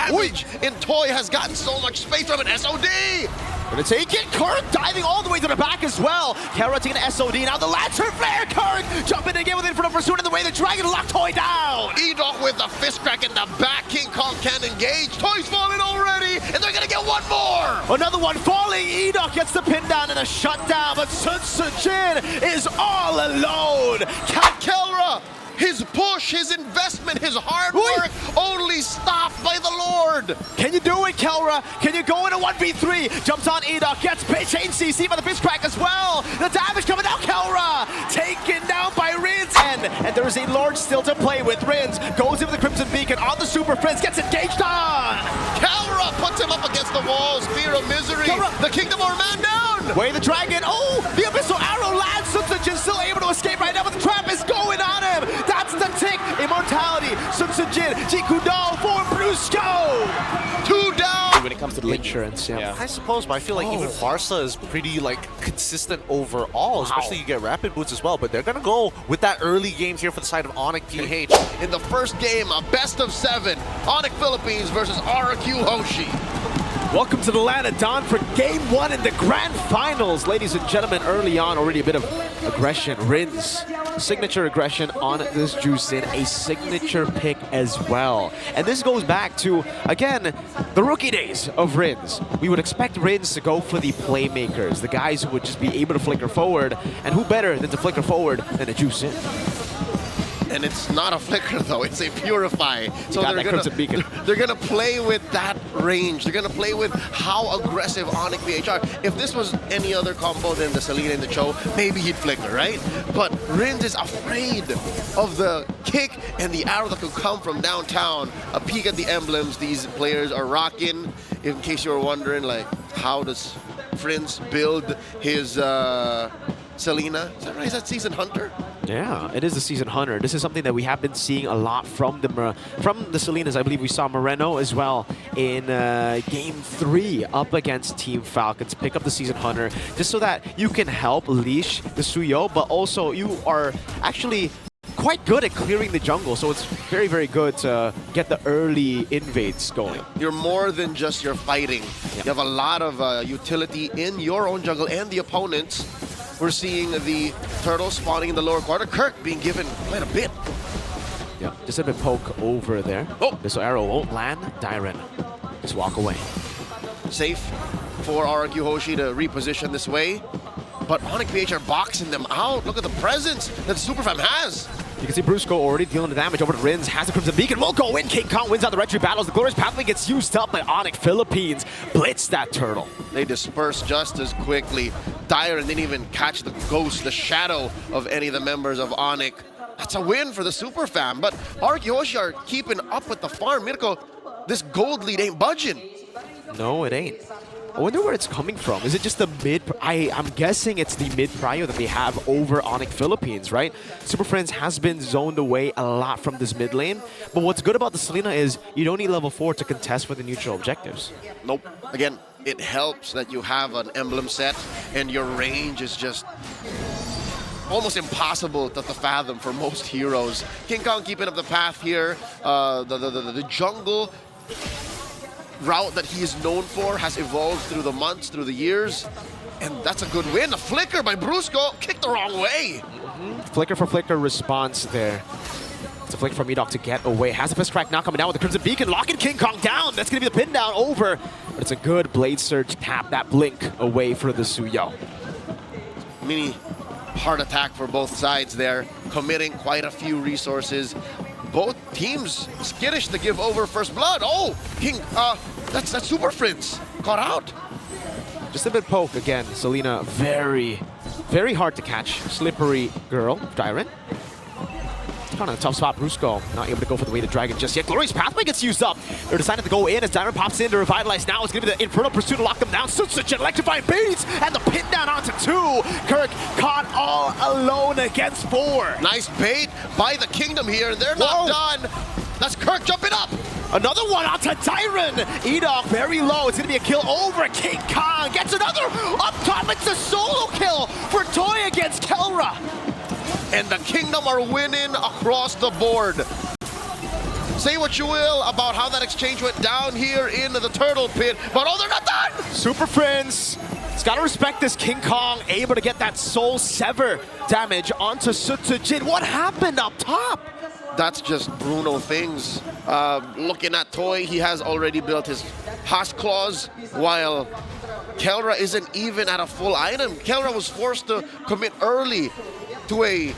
damage. And Toy has gotten so much space from an SOD. Gonna take it. Kirk diving all the way to the back as well. Kara taking an SOD. Now the Lantern Flare. Kirk jumping again with Infinite Pursuit in the way. The Dragon locked Toy down. Edok with the fist crack in the back. King Kong can't engage. Toy's falling already. And they're gonna get one more. Another one falling. Edok gets the pin down and a shutdown. But Sun Jin is all alone. Kelra, his push, his investment, his hard work only stopped by the Lord. Can you do it, Kelra? Can you go in a 1v3? Jumps on Edok, gets chain CC by the fist crack as well. The damage coming out, Kelra taken down by Rins. And there is a Lord still to play with. Rins goes in with the Crimson Beacon on the Super Friends, gets engaged on. Kelra puts him up against the walls. Fear of misery. Kelra. The Kingdom are man down. Way the Dragon. Oh, the Abyssal Arrow lands. Sun Jin still able to escape right now, but the trap is going on him. That's the tick. Immortality. Sun Jin. Jikudal for Brusco. 2 down. When it comes to the insurance, I suppose, but I feel like even Barca is pretty consistent overall, especially you get rapid boots as well, but they're gonna go with that early games here for the side of Onic PH. In the first game, a best of 7, Onic Philippines versus RRQ HOSHI. Welcome to the land of Dawn for Game 1 in the Grand Finals. Ladies and gentlemen, early on, already a bit of aggression. Rins, signature aggression on this Juicin, a signature pick as well. And this goes back to, again, the rookie days of Rins. We would expect Rins to go for the playmakers, the guys who would just be able to flicker forward. And who better than to flicker forward than a Juicin? And it's not a flicker though, it's a purify. So they're gonna play with that range. They're gonna play with how aggressive Onic PH are. If this was any other combo than the Selena and the Cho, maybe he'd flicker, right? But Rins is afraid of the kick and the arrow that could come from downtown. A peek at the emblems these players are rocking. In case you were wondering, like, how does Rins build his Selena? Is that right? Is that Season Hunter? Yeah, it is the Season Hunter. This is something that we have been seeing a lot from the Selenas. I believe we saw Moreno as well in Game 3 up against Team Falcons. Pick up the Season Hunter just so that you can help leash the Suyo, but also you are actually quite good at clearing the jungle, so it's very, very good to get the early invades going. You're more than just your fighting. You have a lot of utility in your own jungle and the opponents. We're seeing the turtle spawning in the lower corner. Kirk being given quite a bit. Yeah, just a bit poke over there. Oh! This arrow won't land. Dyren, just walk away. Safe for RRQ HOSHI to reposition this way. But Onic PH are boxing them out. Look at the presence that Superfam has. You can see Brusco already dealing the damage over to Rins. Has the Crimson Beacon. Will go in. King Kong wins out the retry battles. The Glorious Pathway gets used up by Onic Philippines. Blitz that turtle. They disperse just as quickly. Dyren didn't even catch the ghost, the shadow of any of the members of Onic. That's a win for the Superfam. But RRQ HOSHI are keeping up with the farm. Mirko, this gold lead ain't budging. No, it ain't. I wonder where it's coming from. Is it just the mid? I'm guessing it's the mid prio that they have over Onic Philippines, right? Super Friends has been zoned away a lot from this mid lane. But what's good about the Selena is you don't need level 4 to contest for the neutral objectives. Nope. Again, it helps that you have an emblem set and your range is just almost impossible to fathom for most heroes. King Kong keeping up the path here. The jungle route that he is known for has evolved through the months, through the years, and that's a good win. A flicker by Brusco, kicked the wrong way. Flicker for flicker response there. It's a flick from Edok to get away. Has the fist crack now coming down with the Crimson Beacon, locking King Kong down. That's gonna be the pin down over, but it's a good Blade Surge tap, that blink away for the Suyo. Mini heart attack for both sides there, committing quite a few resources. Both teams skittish to give over first blood. Oh, King, that's Super Friends caught out. Just a bit poke again. Selena, very, very hard to catch. Slippery girl, Dyren. Kind of a tough spot. Brusco not able to go for the way to Dragon just yet. Glorious Pathway gets used up. They're deciding to go in as Dyren pops in to revitalize. Now it's going to be the Infernal Pursuit to lock them down. Such electrifying beats and the pin down onto 2. Kirk caught all alone against 4. Nice bait by the Kingdom here. They're not done. That's Kirk jumping up. Another one onto Dyren. Edok very low. It's going to be a kill over King Kong. Gets another up top. It's a solo kill for Toy against Kelra. And the Kingdom are winning across the board. Say what you will about how that exchange went down here in the turtle pit, but oh, they're not done! Super Friends. He's got to respect this. King Kong able to get that Soul Sever damage onto Sutsujin. What happened up top? That's just Bruno things. Looking at Toy, he has already built his Haas Claws, while Kelra isn't even at a full item. Kelra was forced to commit early to a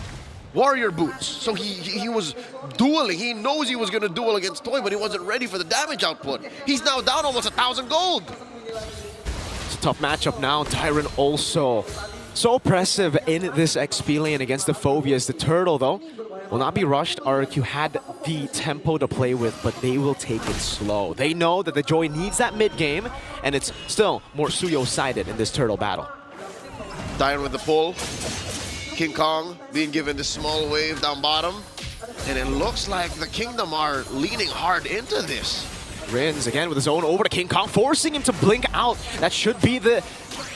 Warrior Boots. So he was dueling. He knows he was going to duel against Toy, but he wasn't ready for the damage output. He's now down almost 1,000 gold. It's a tough matchup now. Tyron also so oppressive in this XP lane against the Phobias. The Turtle, though, will not be rushed. RRQ had the tempo to play with, but they will take it slow. They know that the Joy needs that mid game, and it's still more Suyo-sided in this Turtle battle. Tyron with the pull. King Kong being given this small wave down bottom. And it looks like the Kingdom are leaning hard into this. Rins again with his own over to King Kong, forcing him to blink out. That should be the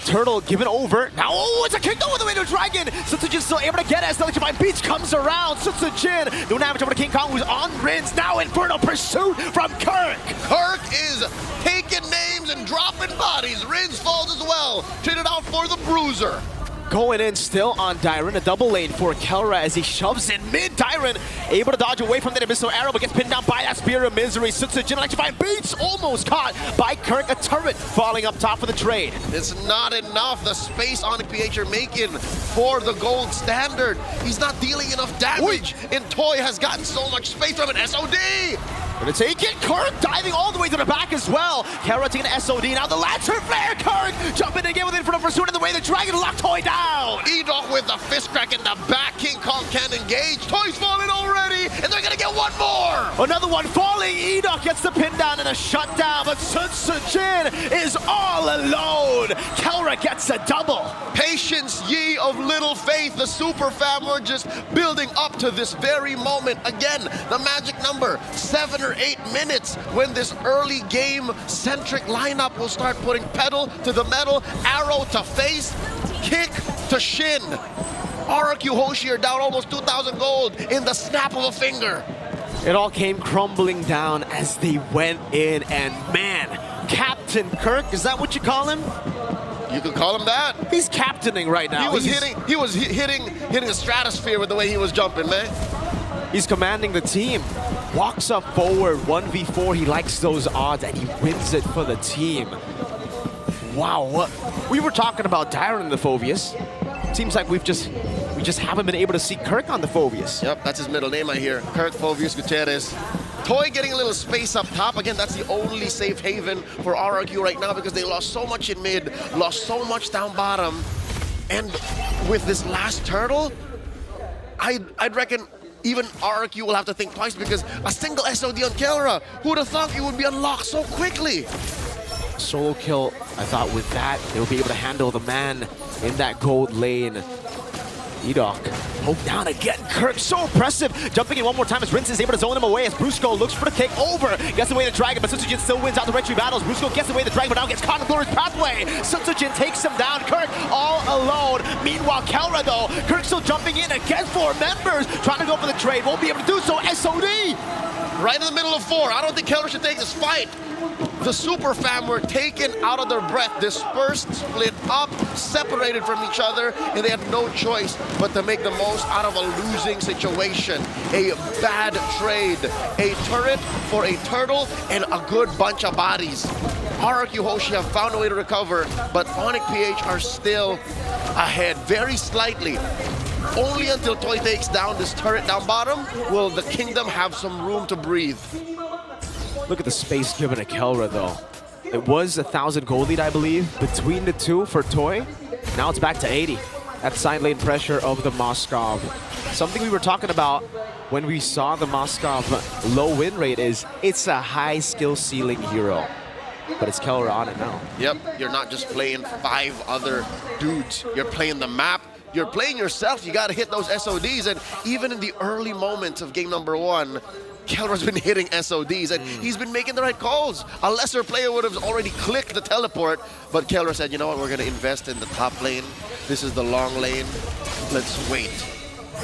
Turtle given over. Now, oh, it's a Kingdom with the way to Dragon. Sutsujin still able to get it as the Electrifying Beats comes around. Sutsujin doing damage over to King Kong, who's on Rins. Now Infernal Pursuit from Kirk. Kirk is taking names and dropping bodies. Rins falls as well. Traded out for the Bruiser. Going in still on Dyron, a double lane for Kelra as he shoves in mid. Dyron able to dodge away from that Abyssal Arrow, but gets pinned down by that Spear of Misery. Sutsujin Electrifying Beats almost caught by Kirk. A turret falling up top for the trade. It's not enough. The space Onic PH are making for the gold standard. He's not dealing enough damage. And Toy has gotten so much space from an SOD. Gonna take it. Kirk diving all the way to the back as well. Kelra taking an SOD. Now the Lantern Flare. Kirk jumping again with Infernal Pursuit in the way. The Dragon locked Toy down. Edok with the fist crack in the back. King Kong can't engage. Toy's falling already, and they're gonna get one more. Another one falling. Edok gets the pin down and a shutdown, but Sutsujin is all alone. Kelra gets a double. Patience, ye of little faith. The Super Fam were just building up to this very moment. Again, the magic number, 7 or 8 minutes, when this early game centric lineup will start putting pedal to the metal, arrow to face, kick to shin. RRQ HOSHI are down almost 2,000 gold in the snap of a finger. It all came crumbling down as they went in, and man, Captain Kirk, is that what you call him? You could call him that. He's captaining right now. He was hitting the stratosphere with the way he was jumping, man. He's commanding the team. Walks up forward, 1v4. He likes those odds, and he wins it for the team. Wow, we were talking about Dyron and the Phobias. Seems like we just haven't been able to see Kirk on the Phobias. Yep, that's his middle name I hear. Kirk Phobias Gutierrez. Toy getting a little space up top. Again, that's the only safe haven for RRQ right now because they lost so much in mid, lost so much down bottom. And with this last turtle, I'd reckon even RRQ will have to think twice because a single SOD on Kelra, who'd have thought it would be unlocked so quickly? Solo kill, I thought with that, they'll be able to handle the man in that gold lane. Edok poked down again. Kirk so impressive. Jumping in one more time as Rince is able to zone him away as Brusco looks for the take over. Gets away the Dragon, but Sutsujin still wins out the retry battles. Brusco gets away the Dragon, but now gets caught in the Glorious Pathway. Sutsujin takes him down. Kirk all alone. Meanwhile, Kelra though, Kirk still jumping in against 4 members. Trying to go for the trade. Won't be able to do so. SOD! Right in the middle of 4. I don't think Kelra should take this fight. The Super Fam were taken out of their breath, dispersed, split up, separated from each other, and they had no choice but to make the most out of a losing situation. A bad trade. A turret for a turtle and a good bunch of bodies. RRQ HOSHI have found a way to recover, but Onic PH are still ahead, very slightly. Only until Toy takes down this turret down bottom will the Kingdom have some room to breathe. Look at the space given to Kelra though. It was 1,000 gold lead, I believe, between the two for Toy. Now it's back to 80. That side lane pressure of the Moskov. Something we were talking about when we saw the Moskov low win rate is it's a high skill ceiling hero. But it's Kelra on it now. Yep, you're not just playing 5 other dudes. You're playing the map. You're playing yourself. You got to hit those SODs. And even in the early moments of game number 1, Kelra's been hitting SODs, and he's been making the right calls. A lesser player would have already clicked the teleport, but Kelra said, you know what, we're going to invest in the top lane. This is the long lane. Let's wait.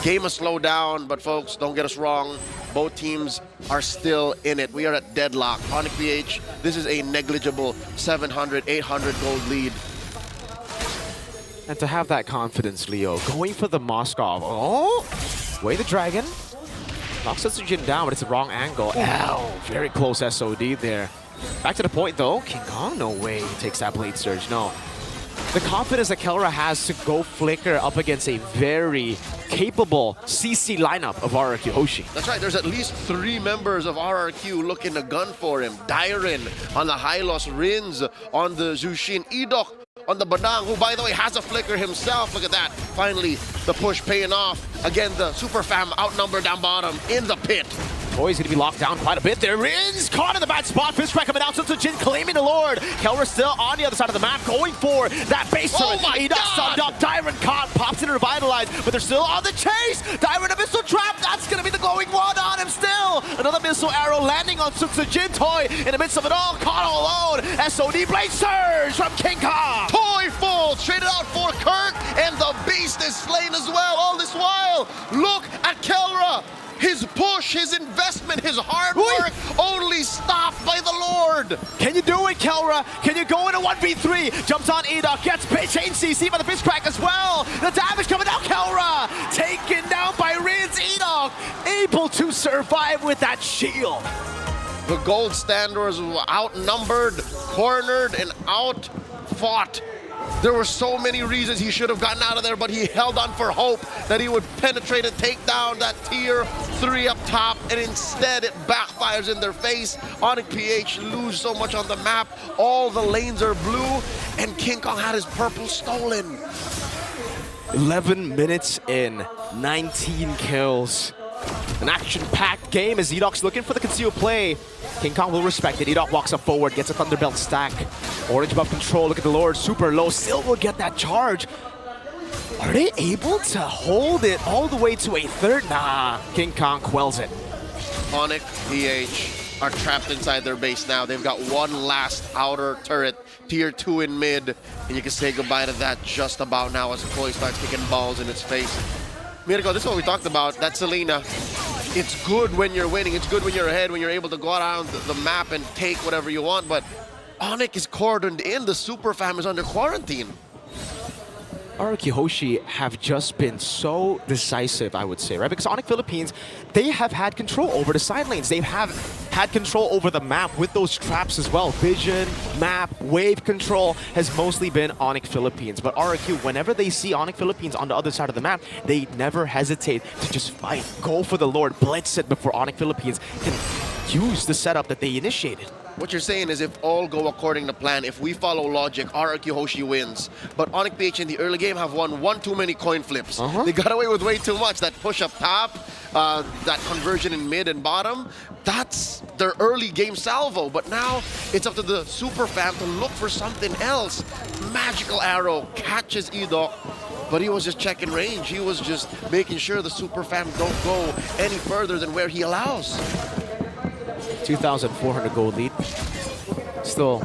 Game has slowed down, but folks, don't get us wrong. Both teams are still in it. We are at deadlock. Onic PH, this is a negligible 700, 800 gold lead. And to have that confidence, Leo, going for the Moskov. Oh, way the dragon. Knocks Jin down, but it's the wrong angle. Ow, very close SOD there. Back to the point though, King Kong, no way he takes that blade surge, no. The confidence that Kelra has to go flicker up against a very capable CC lineup of RRQ Hoshi. That's right, there's at least 3 members of RRQ looking to gun for him. Dairen on the Hylos, Rins on the Jushin, Edok on the Badang, who by the way has a flicker himself. Look at that. Finally, the push paying off. Again, the Super Fam outnumbered down bottom in the pit. Toy's going to be locked down quite a bit there. Rins caught in the bad spot. Fist crack coming out. So Jin claiming the Lord. Kelra still on the other side of the map, going for that base turret. Oh my God! Subbed up. Dairen caught, pops in to revitalize, but they're still on the chase. Dairen a missile trap. That's going to be the glowing one on him still. Another missile arrow landing on Jin. Toy in the midst of it all, caught all alone. SOD blade surge from King Kong. Toy full, traded out for Kurt, and the beast is slain as well. All this while, look at Kelra. His push, his investment, his hard work only stopped by the Lord. Can you do it, Kelra? Can you go into 1v3? Jumps on Edok, gets chain CC by the fist crack as well. The damage coming out, Kelra. Taken down by Rins. Edok able to survive with that shield. The gold standards were outnumbered, cornered, and outfought. There were so many reasons he should have gotten out of there, but he held on for hope that he would penetrate and take down that tier 3 up top, and instead it backfires in their face. Onic PH lose so much on the map. All the lanes are blue, and King Kong had his purple stolen. 11 minutes in, 19 kills. An action-packed game as Edok's looking for the concealed play. King Kong will respect it. Edok walks up forward, gets a Thunderbelt stack. Orange buff control, look at the Lord, super low, still will get that charge. Are they able to hold it all the way to a third? Nah, King Kong quells it. Onic PH are trapped inside their base now. They've got one last outer turret, tier 2 in mid, and you can say goodbye to that just about now as Koi starts kicking balls in its face. Mirko, this is what we talked about, that Selena. It's good when you're winning, it's good when you're ahead, when you're able to go around the map and take whatever you want, but Onic is cordoned in, the Super Fam is under quarantine. RRQ Hoshi have just been so decisive, I would say, right? Because Onic Philippines, they have had control over the side lanes. They have had control over the map with those traps as well. Vision, map, wave control has mostly been Onic Philippines. But RRQ, whenever they see Onic Philippines on the other side of the map, they never hesitate to just fight, go for the Lord, blitz it before Onic Philippines can use the setup that they initiated. What you're saying is if all go according to plan, if we follow logic, RRQ Hoshi wins. But Onic PH in the early game have won one too many coin flips. They got away with way too much. That push up top, that conversion in mid and bottom, that's their early game salvo. But now it's up to the Super Fam to look for something else. Magical arrow catches Edok, but he was just checking range. He was just making sure the Super Fam don't go any further than where he allows. 2,400 gold lead. Still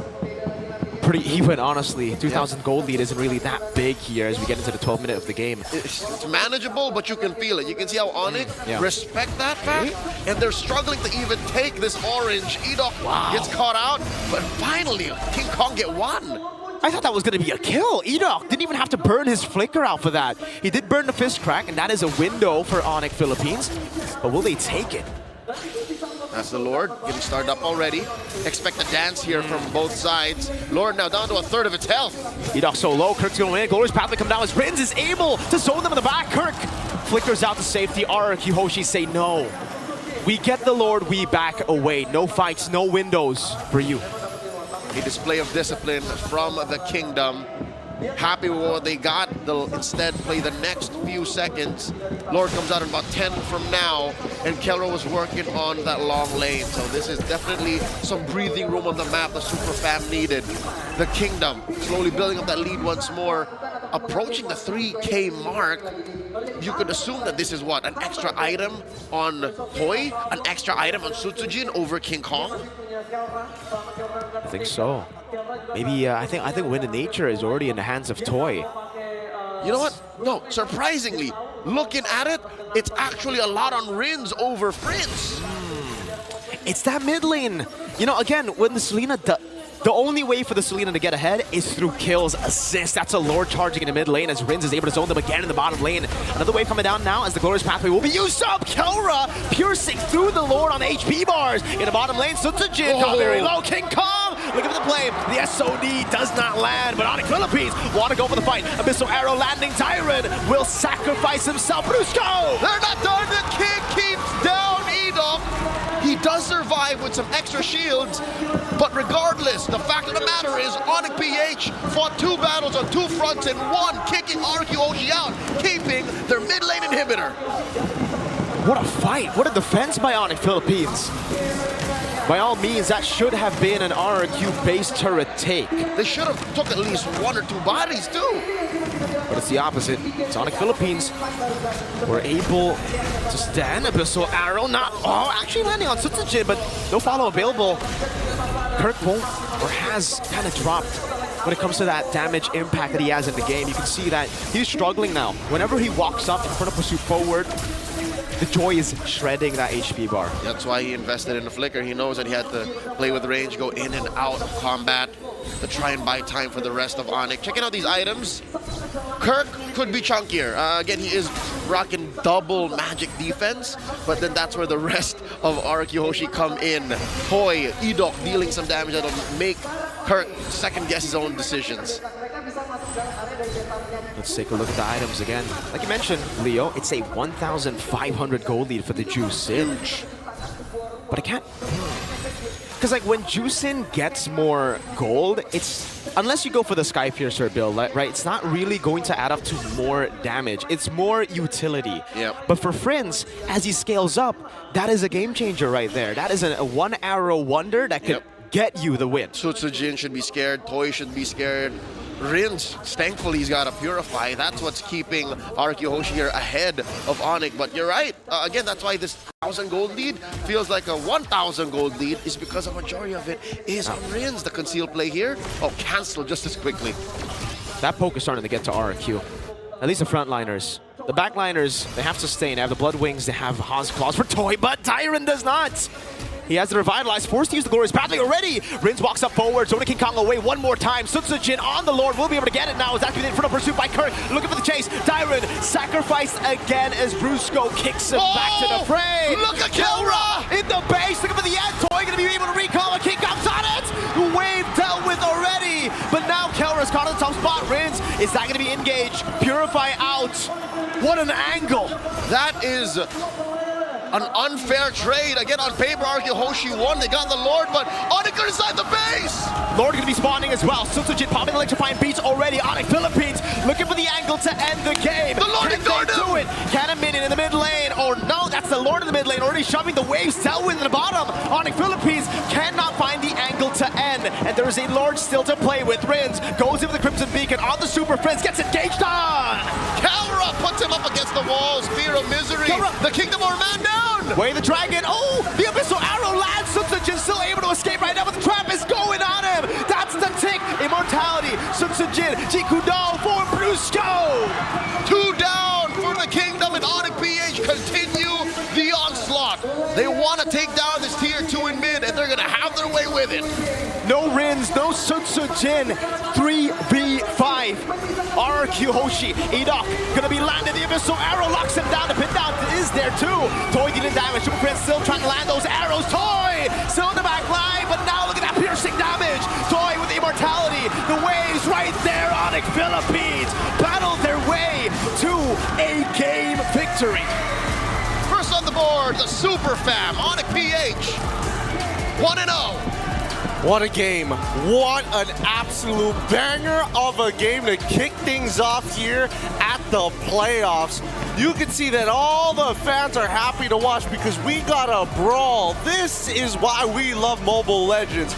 pretty even, honestly. 2,000 gold lead isn't really that big here as we get into the 12th minute of the game. It's manageable, but you can feel it. You can see how Onic respect that fact, and they're struggling to even take this orange. Edok gets caught out, but finally, King Kong get one. I thought that was going to be a kill. Edok didn't even have to burn his flicker out for that. He did burn the fist crack, and that is a window for Onic Philippines. But will they take it? That's the Lord getting started up already. Expect a dance here from both sides. Lord now down to a third of its health. Edok so low, Kirk's going to win. Glorious pathway come down as Rins is able to zone them in the back. Kirk flickers out to safety. RRQ Hoshi say no. We get the Lord, we back away. No fights, no windows for you. A display of discipline from the Kingdom. Happy with what they got, they'll instead play the next few seconds. Lord comes out in about 10 from now, and Kelra was working on that long lane. So this is definitely some breathing room on the map the Super Fam needed. The Kingdom slowly building up that lead once more, approaching the 3K mark. You could assume that this is what, an extra item on Toy, an extra item on Sutsujin over King Kong? I think so. Maybe I think Wind of Nature is already in the hands of Toy. You know what? No, surprisingly, looking at it, it's actually a lot on Rins over Fritz. It's that mid lane. You know, again, when the Selena the only way for the Selena to get ahead is through kills, assists. That's a Lord charging in the mid lane as Rins is able to zone them again in the bottom lane. Another wave coming down now as the Glorious Pathway will be used up. Kelra piercing through the Lord on HP bars. In the bottom lane, Sutsujin got very low. King Kong looking for the play. The SOD does not land, but Onic Philippines want to go for the fight. Abyssal Arrow landing. Tyron will sacrifice himself. Brusco! They're not done. The King keeps down Edom. He does survive with some extra shields, but regardless, the fact of the matter is Onic PH fought 2 battles on 2 fronts and 1, kicking RRQ HOSHI out, keeping their mid lane inhibitor. What a fight. What a defense by Onic Philippines. By all means, that should have been an RRQ base turret take. They should have took at least 1 or 2 bodies too. But it's the opposite. Onic Philippines were able to stand. Abyssal Arrow not actually landing on Sutsujin, but no follow available. Kirk won't or has kind of dropped when it comes to that damage impact that he has in the game. You can see that he's struggling now. Whenever he walks up in front of pursuit forward, the joy is shredding that HP bar. That's why he invested in the flicker. He knows that he had to play with range, go in and out of combat to try and buy time for the rest of Onic. Checking out these items. Kirk could be chunkier. Again, he is rocking double magic defense, but then that's where the rest of RRQ HOSHI come in. Toy, Edok dealing some damage that'll make Kirk second guess his own decisions. Let's take a look at the items again. Like you mentioned, Leo, it's a 1,500 gold lead for the Juicin. But I can't... Because like when Juicin gets more gold, it's... Unless you go for the Sky Piercer build, right? It's not really going to add up to more damage. It's more utility. Yep. But for Friends, as he scales up, that is a game changer right there. That is a one-arrow wonder that could get you the win. Sutsujin should be scared. Toy should be scared. Rins, thankfully he's got a Purify. That's what's keeping RRQ HOSHI here ahead of Onic. But you're right. Again, that's why this 1,000 gold lead feels like a 1,000 gold lead is because a majority of it is on Rins. The concealed play here, canceled just as quickly. That poke is starting to get to RRQ. At least the frontliners. The backliners, they have sustain. They have the Blood Wings. They have Haas Claws for Toy, but Tyron does not. He has the Revitalize, forced to use the Glorious Pathway already. Rins walks up forward, zoning King Kong away one more time. Sutsujin on the Lord, will be able to get it now. Is actually in front of pursuit by Kirk, looking for the chase. Tyron sacrificed again as Brusco kicks him back to the fray. Look at Kelra! In the base, looking for the end. Toy gonna be able to recall, and King Kong's on it! Wave dealt with already, but now Kelra's caught in the top spot. Rins, is that gonna be engaged? Purify out. What an angle. That is an unfair trade. Again, on paper, RRQ HOSHI won. They got the Lord, but Onic are inside the base. Lord gonna be spawning as well. Sutsujin popping electrifying beats already. Onic Philippines looking for the angle to end the game. The Lord ignored him. Do it. Can a minion in the mid lane? Or no, that's the Lord in the mid lane already shoving the waves. Tailwind in the bottom. Onic Philippines cannot find the angle to end. And there is a Lord still to play with. Rins goes in with the Crimson Beacon on the Super Friends. Gets engaged on. Kelra puts him up against the walls. Fear of misery. Kelra. The Kingdom or Man down. Way the dragon. Oh, the Abyssal Arrow lands. Sutsujin still able to escape right now, but the trap is going on him. That's the tick. Immortality. Sutsujin. Jikudo for Brusco. 2 down for the Kingdom, and Onic PH continue the onslaught. They want to take down this tier 2 in mid, and they're going to have their way with it. No Rins, no Sutsujin. 3v5. RRQ HOSHI. Edok gonna be landing. The Abyssal Arrow locks him down. The pin down is there too. Toy getting damage. Super Friends still trying to land those arrows. Toy still in the back line, but now look at that piercing damage. Toy with the immortality. The waves right there. Onic Philippines battle their way to a game victory. First on the board, the Super Fam, Onic PH. 1-0. What a game. What an absolute banger of a game to kick things off here at the playoffs. You can see that all the fans are happy to watch because we got a brawl. This is why we love Mobile Legends.